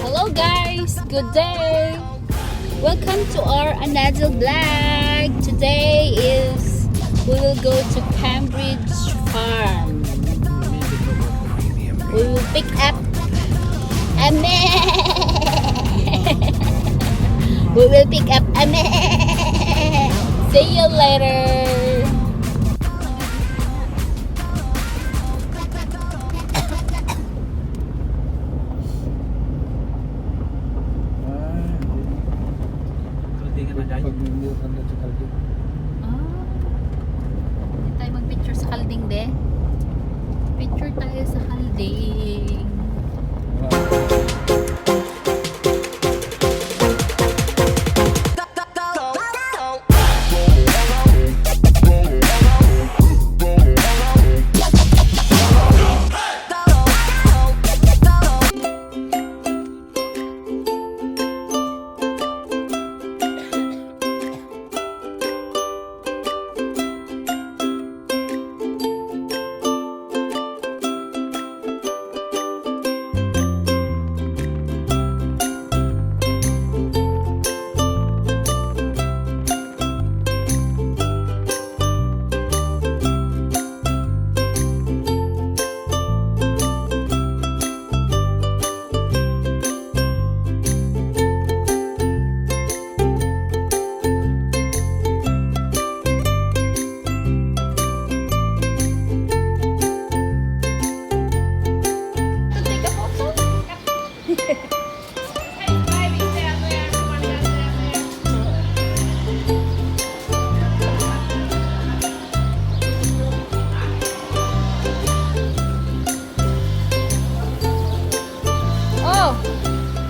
Hello guys, good day. Welcome to our another vlog. Today is we will go to Cambridge Farm. We will pick up Ame. We will pick up Ame. See you later. Hindi tayo mag-picture sa kalding de. Picture tayo sa kalding.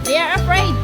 They are afraid.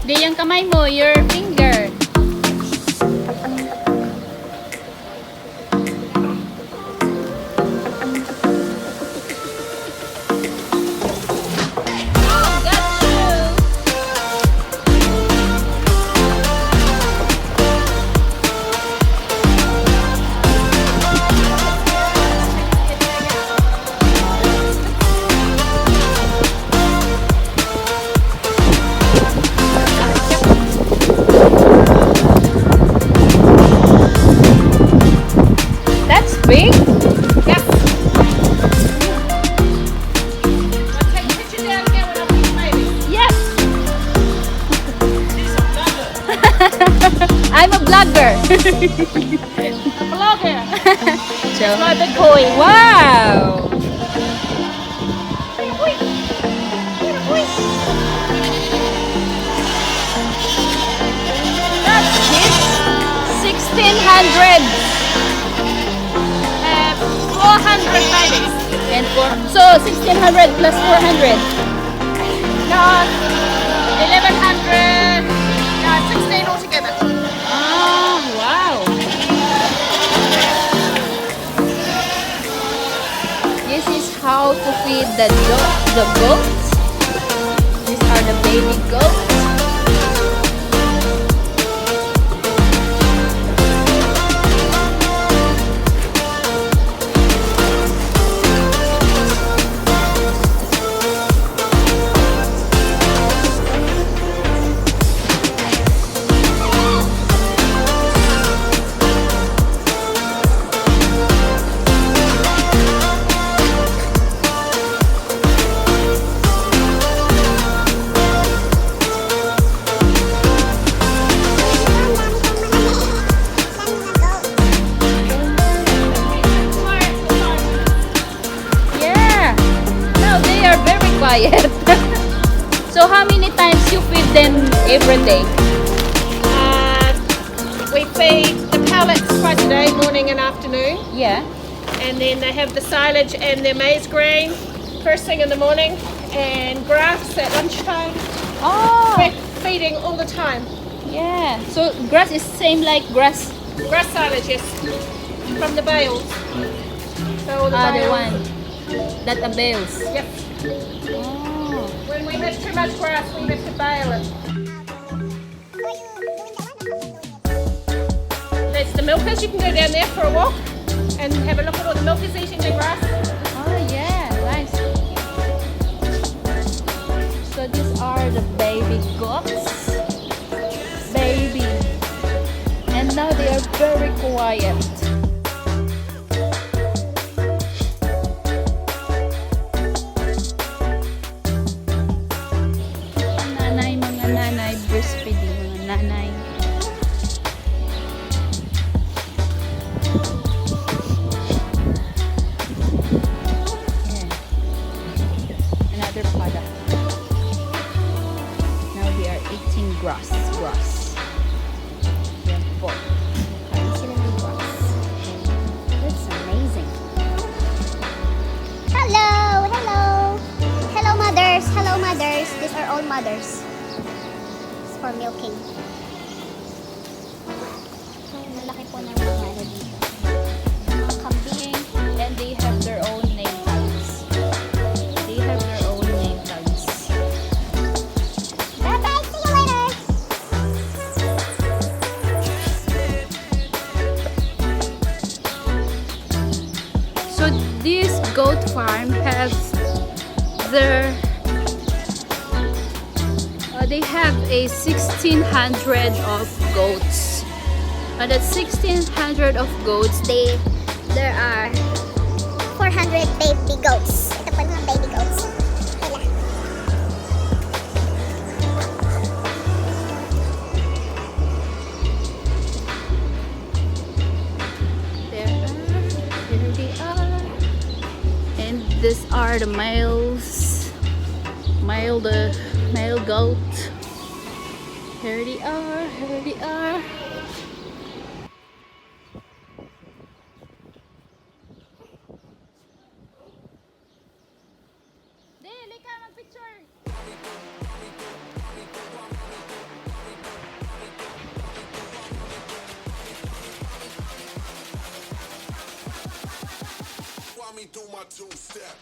Di yung kamay mo, your finger. Oh, got you. That's big. Yes. I'll take a picture down here when I put your baby. Yes. She's a blogger. I'm a vlogger. A blogger. So, My big boy. wow. That's cheap. 1,600. 400 babies. And so 1,600 plus 400. No, 1,100. No, 16 altogether. Oh, wow. This is how to feed the goats. These are the baby goats. Quiet. So how many times you feed them every day? We feed the pellets twice a day, morning and afternoon. Yeah. And then they have the silage and their maize grain first thing in the morning. and grass at lunchtime. Oh, We're feeding all the time. yeah. So grass is same like grass. Grass silage, yes, from the bales. So all the The bales. one that a bales. Yep. Oh. When we have too much grass, we have to bale it. That's the milkers. You can go down there for a walk and have a look at all the milkers eating the grass. Oh yeah, nice. So these are the baby goats. Baby. And now they are very quiet. Mga nanay, breastfeeding, mga nanay. Yeah. Another product. Now they are eating grass. Yan po. Kain sila ng grass. That's amazing. Hello, hello. Hello mothers, hello mothers. These are all mothers. It's for milking. Malaki po ng mga ano dito. Mga kambing. And they have their own name tags. They have their own name tags. Bye-bye, see you later. So this goat farm has their they have a 1,600 of goats. And that 1,600 of goats, There are 400 baby goats. Ito po yung mga baby goats. Wala. here they are. And these are the males. The male goat. Here they are. Dili ka mag-picture. While me do my two-step.